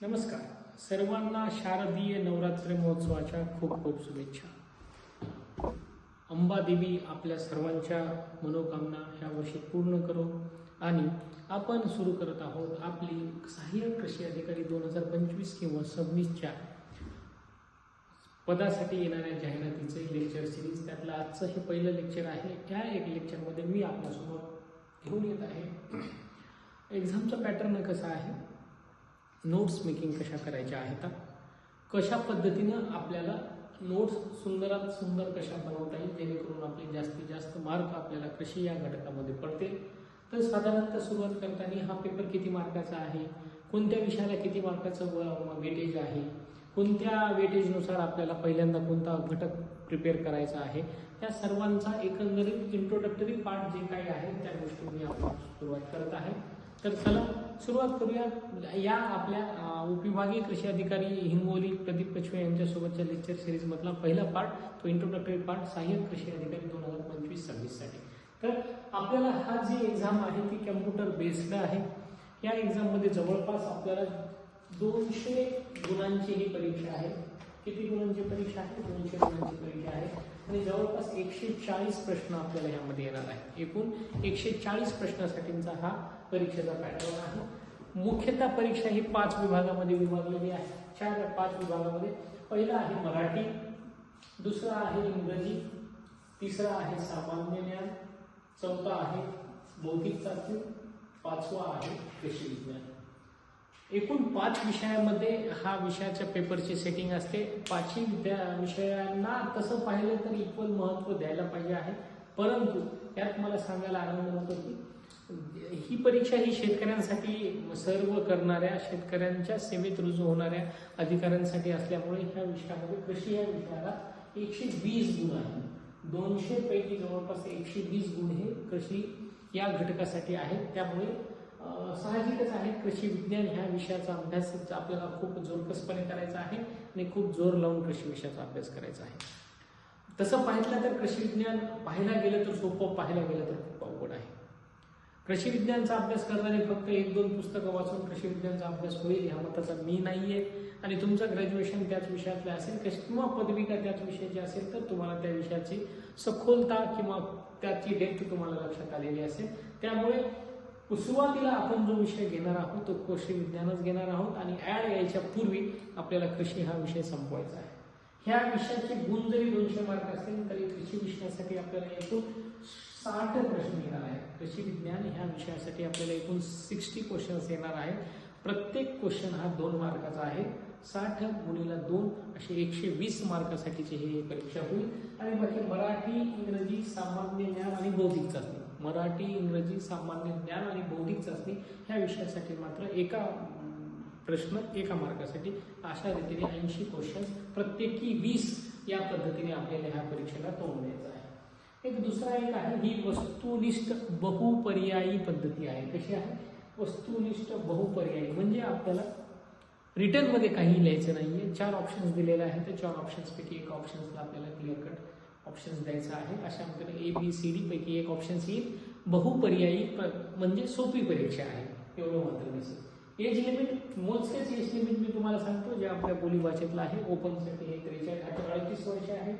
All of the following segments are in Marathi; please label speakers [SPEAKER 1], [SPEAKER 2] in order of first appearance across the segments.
[SPEAKER 1] नमस्कार सर्वांना शारदीय नवरात्र महोत्सवाच्या खूप खूप शुभेच्छा। अंबादेवी आपल्या सर्वांच्या मनोकामना ह्या वर्षी पूर्ण करो आणि आपण सुरू करत आहोत आपली सहाय्यक कृषी अधिकारी 2025 किंवा 26च्या पदासाठी येणाऱ्या जाहिरातीचे लेक्चर सिरीज। त्यातलं आजचं हे पहिलं लेक्चर आहे। या एक लेक्चरमध्ये मी आपल्यासमोर घेऊन येत आहे एक्झामचा पॅटर्न कसा आहे, नोट्स मेकिंग कशा करायच्या आहेत, कशा पद्धतीनं आपल्याला नोट्स सुंदरात सुंदर कशा बनवता येईल जेणेकरून आपले जास्तीत जास्त मार्क आपल्याला कृषी या घटकामध्ये पडतील। तर साधारणतः सुरुवात करताना हा पेपर किती मार्काचा आहे, कोणत्या विषयाला किती मार्काचं वेटेज आहे, कोणत्या वेटेजनुसार आपल्याला पहिल्यांदा कोणता घटक प्रिपेअर करायचा आहे, या सर्वांचा एकंदरीत इंट्रोडक्टरी पार्ट जे काही आहे त्या गोष्टी मी आपण सुरुवात करत आहे। तर चला सुरुवात करूया या आपल्या उपविभागीय कृषी अधिकारी हिंगोली प्रदीप कछवे यांच्यासोबतच्या लेक्चर सिरीजमधला पहिला पार्ट, तो इंट्रोडक्टरी पार्ट सहाय्यक कृषी अधिकारी 2025-26 साठी। तर आपल्याला हा जी एक्झाम आहे ती कम्प्युटर बेस्ड आहे। या एक्झाममध्ये जवळपास आपल्याला 200 गुणांची ही परीक्षा आहे। किती गुणांची परीक्षा आहे? 200 गुणांची परीक्षा आहे आणि जवळपास 140 प्रश्न आपल्याला यामध्ये येणार आहे। एकूण 140 प्रश्नासाठीचा हा परीक्षेचा पॅटर्न आहे। मुख्यतः परीक्षा ही 5 विभागामध्ये विभागलेली आहे। 4-5 विभागामध्ये पहिला आहे मराठी, दुसरा आहे इंग्रजी, तिसरा आहे सामान्य ज्ञान, चौथा आहे बौद्धिक चाचणी, पाचवा आहे कृषी विज्ञान। एकूण 5 विषयामध्ये हा विषयाच्या पेपरची सेटिंग असते। 5ही विषयांना तसं पाहिलं तर इक्वल महत्त्व द्यायला पाहिजे आहे, परंतु यात मला सांगायला आनंद होतो की ही परीक्षा ही शेतकऱ्यांसाठी सर्व करणाऱ्या शेतकऱ्यांच्या सेवेत रुजू होणाऱ्या अधिकाऱ्यांसाठी असल्यामुळे ह्या विषयामध्ये कृषी या विषयाला 120 गुण आहेत। 200 पैकी जवळपास 120 गुण हे कृषी या घटकासाठी आहेत। त्यामुळे साहजिकच आहे कृषी विज्ञान ह्या विषयाचा अभ्यास आपल्याला खूप जोरकसपणे करायचा आहे आणि खूप जोर लावून कृषी विषयाचा अभ्यास करायचा आहे। तसं पाहिलं तर कृषी विज्ञान पाहायला गेलं तर सोपं, पाहायला गेलं तर खूप अवघड आहे। कृषी विज्ञानचा अभ्यास करणारे फक्त 1-2 पुस्तकं वाचून कृषी विज्ञानचा अभ्यास होईल ह्या मताचा मी नाहीये। आणि तुमचं ग्रॅज्युएशन त्याच विषयातलं असेल किंवा पदविका त्याच विषयाची असेल तर तुम्हाला त्या विषयाची सखोलता किंवा त्याची डेप्थ तुम्हाला लक्षात आलेली असेल। त्यामुळे सुरुवातीला आपण जो विषय घेणार आहोत तो कृषी विज्ञानच घेणार आहोत आणि ऍड यायच्या पूर्वी आपल्याला कृषी हा विषय संपवायचा आहे। ह्या विषयाचे गुण जरी 200 मार्क असतील तरी कृषी विषयासाठी आपल्याला एकूण 60 प्रश्न येणार आहेत। कृषी विज्ञान ह्या विषयासाठी आपल्याला एकूण 60 क्वेश्चन्स येणार आहेत। प्रत्येक क्वेश्चन हा 2 मार्काचा आहे। 60 गुणिले 2 असे 120 मार्कासाठीची ही परीक्षा होईल। आणि बाकी मराठी, इंग्रजी, सामान्य ज्ञान आणि बौद्धिक चाचणी, मराठी, इंग्रजी, सामान्य ज्ञान आणि बौद्धिक चाचणी ह्या विषयासाठी मात्र एका प्रश्न एका मार्कासाठी अशा रीतीने 80 क्वेश्चन प्रत्येकी 20 या पद्धतीने आपल्याला ह्या परीक्षेला तोंड द्यायचं आहे। दुसरा एक आहे ही वस्तुनिष्ठ बहुपर्यायी पद्धती आहे। कशी आहे? वस्तुनिष्ठ बहुपर्यायी म्हणजे आपल्याला रिटर्न मध्ये काही लिहायचं नाहीये। 4 ऑप्शन्स दिलेले आहेत, त्या 4 ऑप्शन्स पैकी एक ऑप्शन्सला आपल्याला क्लिअर कट ऑप्शन्स द्यायचा आहे। अशा प्रकारे ABCD पैकी एक ऑप्शन्स येईल। बहुपर्यायी म्हणजे सोपी परीक्षा आहे एवढं मात्र दिसेल। एज लिमिट, मोजकेच एज लिमिट मी तुम्हाला सांगतो जे आपल्या बोली भाषेतलं आहे। ओपनसाठी हे 38 वर्ष आहे,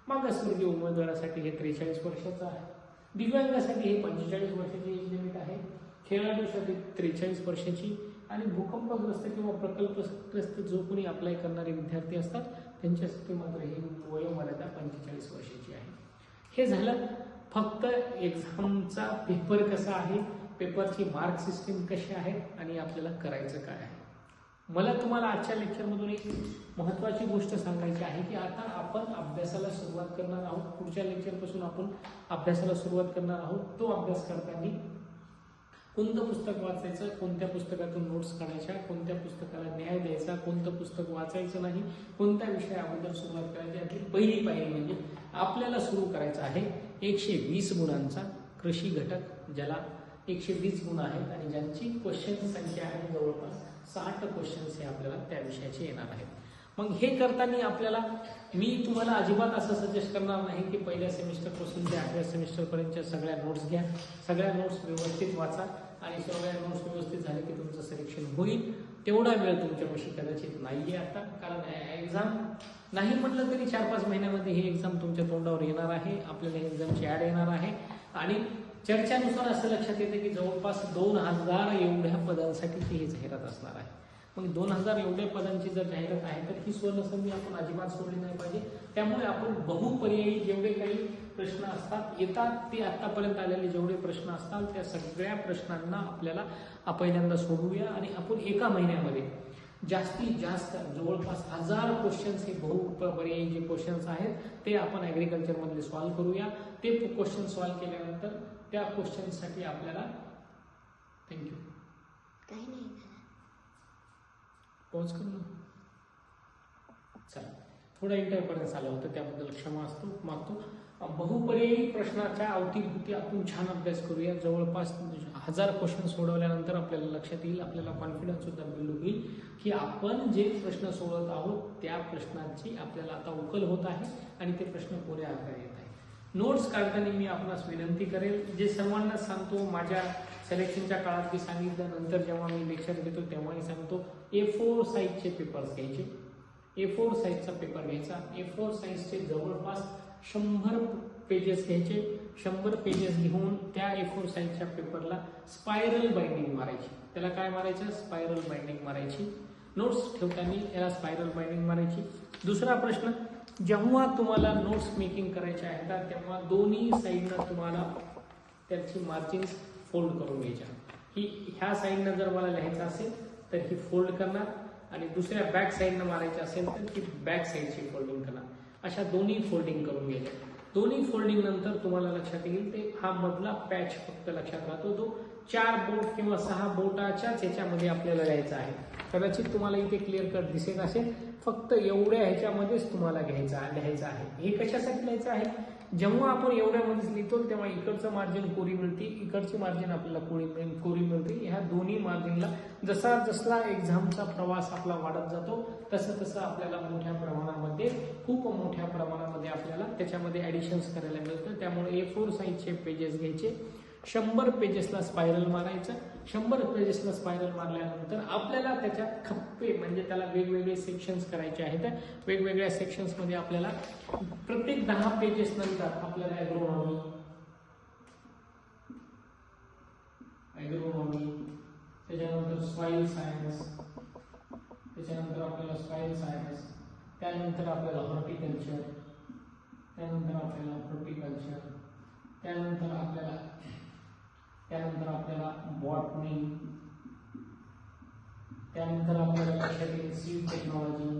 [SPEAKER 1] मागासवर्गीय उमेदवारासाठी हे 43 वर्षाचं आहे, दिव्यांगासाठी हे 45 वर्षाची एज लिमिट आहे, खेळाडूसाठी 43 वर्षाची आणि भूकंपग्रस्त किंवा प्रकल्पग्रस्त जो कोणी अप्लाय करणारे विद्यार्थी असतात त्यांच्यासाठी मात्र ही वयोमर्यादा 45 वर्षाची आहे। हे झालं फक्त एक्झामचा पेपर कसा आहे, पेपरची मार्क सिस्टीम कशी आहे आणि आपल्याला करायचं काय आहे। मला तुम्हाला आजच्या लेक्चरमधून एक महत्त्वाची गोष्ट सांगायची आहे की आता आपण अभ्यासाला सुरुवात करणार आहोत। पुढच्या लेक्चरपासून आपण अभ्यासाला सुरुवात करणार आहोत। तो अभ्यास करताना कोणतं पुस्तक वाचायचं, कोणत्या पुस्तकातून नोट्स काढायच्या, कोणत्या पुस्तकाला न्याय द्यायचा, कोणतं पुस्तक वाचायचं नाही, कोणत्या विषयाबद्दल सुरुवात करायची, यातली पहिली पायरी म्हणजे आपल्याला सुरू करायचं आहे 120 गुणांचा कृषी घटक, ज्याला 120 गुण आहेत आणि ज्यांची क्वेश्चन संख्या आहे जवळपास 60 क्वेश्चन्स हे आपल्याला त्या विषयाचे येणार आहेत। मग हे करताना आपल्याला मी तुम्हाला अजिबात असं सजेस्ट करणार नाही की पहिल्या सेमिस्टरपासून ते 8व्या सेमिस्टरपर्यंतच्या सगळ्या नोट्स घ्या, सगळ्या नोट्स व्यवस्थित वाचा आणि सगळ्या नोट्स व्यवस्थित झाले की तुमचं सिलेक्शन होईल। तेवढा वेळ तुमच्यापाशी कदाचित नाहीये आता, कारण एक्झाम नाही म्हटलं तरी 4-5 महिन्यामध्ये ही एक्झाम तुमच्या तोंडावर येणार आहे. आपल्याला एक्झामची ॲड येणार आहे आणि चर्चानुसार असं लक्षात येतं की जवळपास 2000 एवढ्या पदांसाठीची ही जाहिरात असणार आहे. मग 2000 एवढ्या पदांची जर जाहिरात आहे तर ही सुवर्णसंधी आपण अजिबात सोडली नाही पाहिजे. त्यामुळे आपण बहुपर्यायी जेवढे काही प्रश्न असतात येतात ते आतापर्यंत आलेले जेवढे प्रश्न असतात त्या सगळ्या प्रश्नांना आपल्याला पहिल्यांदा सोडवूया आणि आपण एका महिन्यामध्ये जास्तीत जास्त जवळपास 1000 क्वेश्चन्स हे बहुपर्यायी जे क्वेश्चन्स आहेत ते आपण ॲग्रिकल्चरमधले सॉल्व्ह करूया. ते क्वेश्चन सॉल्व्ह केल्यानंतर त्या क्वेश्चन्ससाठी आपल्याला थँक्यू
[SPEAKER 2] काही नाही
[SPEAKER 1] पॉज करू. चला, थोडा इंटरफरन्स आला होता त्याबद्दल क्षमा मागतो. बहुपर्यायी प्रश्नाच्या अवतीभोवती आपण छान अभ्यास करूया. जवळपास 1000 क्वेश्चन सोडवल्यानंतर आपल्याला लक्षात येईल, आपल्याला कॉन्फिडन्स सुद्धा बिल्ड होईल की आपण जे प्रश्न सोडवत आहोत त्या प्रश्नांची आपल्याला आता उकल होत आहे आणि ते प्रश्न पुढे आकार येत आहे. नोट्स काढताना मी आपणास विनंती करेल, जे सर्वांना सांगतो, माझ्या सिलेक्शनच्या काळात मी सांगितलं, नंतर जेव्हा मी लेक्चर घेतो तेव्हाही सांगतो, A4 साईजचे पेपर्स घ्यायचे. A4 साईजचा पेपर घ्यायचा. A4 साईजचे जवळपास 100 पेजेस घ्यायचे. 100 पेजेस घेऊन त्या A4 साईजच्या पेपरला स्पायरल बाइंडिंग मारायची. त्याला काय मारायचं? स्पायरल बाइंडिंग मारायची. नोट्स ठेवताना याला स्पायरल बाइंडिंग मारायची. दुसरा प्रश्न, जेव्हा तुम्हाला नोट्स मेकिंग करायचे आहेत तेव्हा दोन्ही साईडनं तुम्हाला त्याची मार्जिन्स फोल्ड करून घ्यायच्या. ही ह्या साईडनं जर मला लिहायचं असेल तर ही फोल्ड करणार आणि दुसऱ्या बॅक साईडनं मारायची असेल तर ती बॅक साईडची फोल्डिंग करणार. अशा दोन्ही फोल्डिंग करून घ्यायच्या. दोन्ही फोल्डिंग नंतर तुम्हाला लक्षात येईल ते हा मधला पॅच फक्त लक्षात राहतो, तो 4 बोट किंवा 6 बोटाच्याच ह्याच्यामध्ये आपल्याला लिहायचा आहे. कदाचित तुम्हाला इथे क्लिअर कट दिसत असेल, फक्त एवढ्या ह्याच्यामध्येच तुम्हाला लिहायचं आहे. हे कशासाठी लिहायचं आहे? जेव्हा आपण एवढ्यामध्येच लिहितो तेव्हा इकडचं मार्जिन कोरी मिळते, इकडची मार्जिन आपल्याला कोरी मिळते. ह्या दोन्ही मार्जिनला जसा जसला एक्झामचा प्रवास आपला वाढत जातो तसं तसं आपल्याला खूप मोठ्या प्रमाणामध्ये आपल्याला त्याच्यामध्ये ॲडिशन्स करायला मिळतं. त्यामुळे A4 साईजचे पेजेस घ्यायचे. 100 पेजेसला स्पायरल मारायचं. 100 पेजेसला स्पायरल मारल्यानंतर आपल्याला त्याच्यात खप्पे म्हणजे त्याला वेगवेगळे सेक्शन्स करायचे आहेत. वेगवेगळ्या सेक्शन्समध्ये आपल्याला प्रत्येक 10 पेजेस नंतर आपल्याला ॲग्रोनॉमी, त्याच्यानंतर सॉइल सायन्स, त्याच्यानंतर आपल्याला सॉइल सायन्स, त्यानंतर आपल्याला हॉर्टिकल्चर, त्यानंतर आपल्याला बॉटनी, त्यानंतर आपल्याला लक्षात येईल सीड टेक्नॉलॉजी,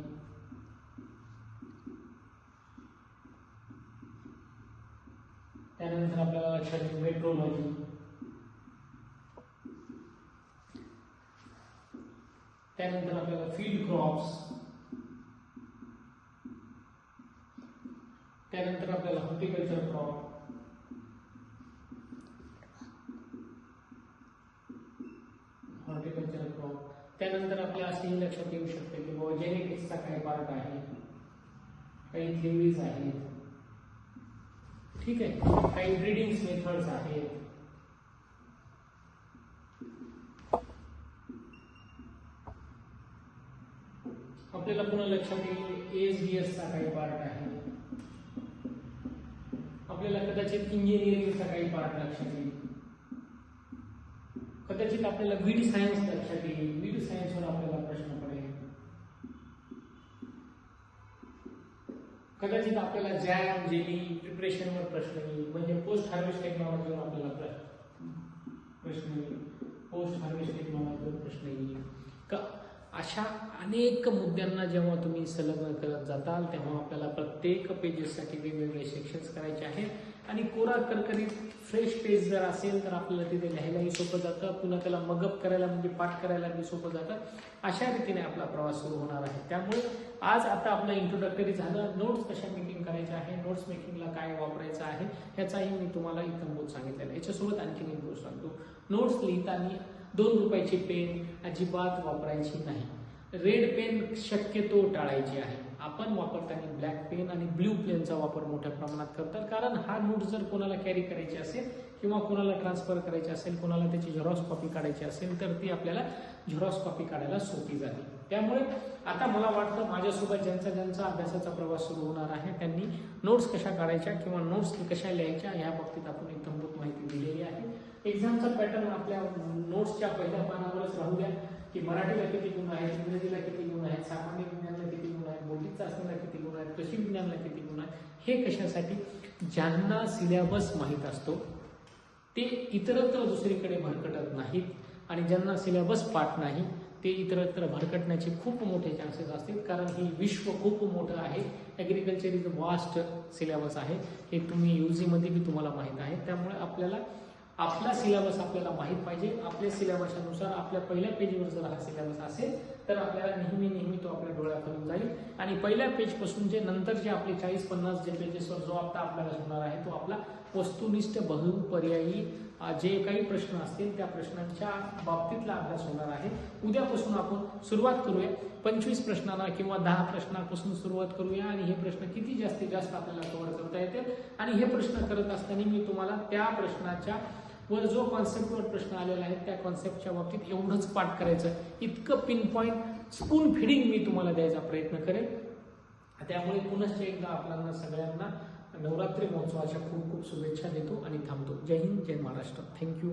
[SPEAKER 1] त्यानंतर आपल्याला लक्षात येईल मेट्रोलॉजी, त्यानंतर आपल्याला फील्ड क्रॉप्स, त्यानंतर आपल्याला हॉर्टिकल्चर क्रॉप, त्यानंतर आपल्या असेही लक्षात येऊ शकते की बाबा जेनेटिक्सचा काही पार्ट आहे, काही थेअरीज आहेत, ठीक आहे, काही ब्रीडिंग मेथड्स आहेत, आपल्याला पुन्हा लक्षात येईल ASDS चा काही पार्ट आहे, आपल्याला कदाचित इंजिनिअरिंगचा काही पार्ट लक्षात येईल, कदाचित आपल्याला वीड सायन्स लक्षात येईल, वीड सायन्सवर आपल्याला प्रश्न पडेल, कदाचित आपल्याला जॅम जेली प्रिपरेशनवर प्रश्न येईल, म्हणजे पोस्ट हार्वेस्ट टेक्नॉलॉजीवर आपल्याला प्रश्न येईल, पोस्ट हार्वेस्ट टेक्नॉलॉजीवर प्रश्न येईल. अशा अनेक मुद्द्यांना जेव्हा तुम्ही संलग्न करत जाताल तेव्हा आपल्याला प्रत्येक पेजेससाठी वेगवेगळे सेक्शन्स करायचे आहेत आणि कोरा करकरीत फ्रेश पेज जर असेल तर आपल्याला तिथे लिहायलाही सोपं जातं, पुन्हा त्याला मगअप करायला म्हणजे पाठ करायलाही सोपं जातं. अशा रीतीने आपला प्रवास सुरू होणार आहे. त्यामुळे आज आता आपलं इंट्रोडक्टरी झालं, नोट्स कशा मेकिंग करायच्या आहे, नोट्स मेकिंगला काय वापरायचं आहे ह्याचाही मी तुम्हाला इत्थंभूत सांगितलेलं आहे. याच्यासोबत आणखी एक गोष्ट सांगतो, नोट्स लिहिताना 2 रुपयाची पेन अजिबात वापरायची नाही. रेड पेन शक्यतो टाळायची आहे. आपण वापरताना ब्लॅक पेन आणि ब्ल्यू पेनचा वापर मोठ्या प्रमाणात करतात, कारण हा नोट जर कोणाला कॅरी करायची असेल किंवा कोणाला ट्रान्सफर करायची असेल, कोणाला त्याची झेरॉक्स कॉपी काढायची असेल तर ती आपल्याला झेरॉक्स कॉपी काढायला सोपी जाते. त्यामुळे आता मला वाटतं माझ्यासोबत ज्यांचा अभ्यासाचा प्रवास सुरू होणार आहे त्यांनी नोट्स कशा काढायच्या किंवा नोट्स कशा लिहायच्या या बाबतीत आपण इत्थंभूत माहिती दिलेली आहे. एक्झामचा पॅटर्न आपल्या नोट्सच्या पहिल्या पानावरच राहू द्या की मराठीला किती गुण आहेत, इंग्रजीला किती गुण आहेत, सामान्य विज्ञानाला किती गुण आहेत, बौद्धिक चाचणीला किती गुण आहेत, कृषी विज्ञानाला किती गुण आहेत. हे कशासाठी? ज्यांना सिलेबस माहीत असतो ते इतरत्र दुसरीकडे भरकटत नाहीत आणि ज्यांना सिलेबस पाठ नाही ते इतरत्र भरकटण्याचे खूप मोठे चान्सेस असतील, कारण हे विश्व खूप मोठं आहे. Agriculture is a vast syllabus आहे, हे तुम्ही यूजीमध्ये बी तुम्हाला माहीत आहे. त्यामुळे आपल्याला आपला सिलेबस आपल्याला माहीत पाहिजे. आपल्या सिलेबसानुसार आपल्या पहिल्या पेजवर जर हा सिलेबस असेल तर आपल्याला नेहमी तो आपल्या डोळ्याखालून जाईल आणि पहिल्या पेजपासून जे नंतरचे आपले 40-50 जे पेजेसवर जो अभ्यास होणार आहे तो आपला वस्तुनिष्ठ बहुपर्यायी जे काही प्रश्न असतील त्या प्रश्नांच्या बाबतीतला अभ्यास होणार आहे. उद्यापासून आपण सुरुवात करूया. 25 प्रश्नांना किंवा 10 प्रश्नांपासून सुरुवात करूया आणि हे प्रश्न किती जास्तीत जास्त आपल्याला कव्हर करता येतील. आणि हे प्रश्न करत असताना मी तुम्हाला त्या प्रश्नाच्या वर जो कॉन्सेप्टवर प्रश्न आलेला आहे त्या कॉन्सेप्टच्या बाबतीत एवढंच पाठ करायचं, इतकं पिन पॉईंट स्पून फिडिंग मी तुम्हाला द्यायचा प्रयत्न करेन. त्यामुळे पुनश्च एकदा आपल्याला सगळ्यांना नवरात्री महोत्सवाच्या खूप खूप शुभेच्छा देतो आणि थांबतो. जय हिंद, जय महाराष्ट्र. थँक्यू.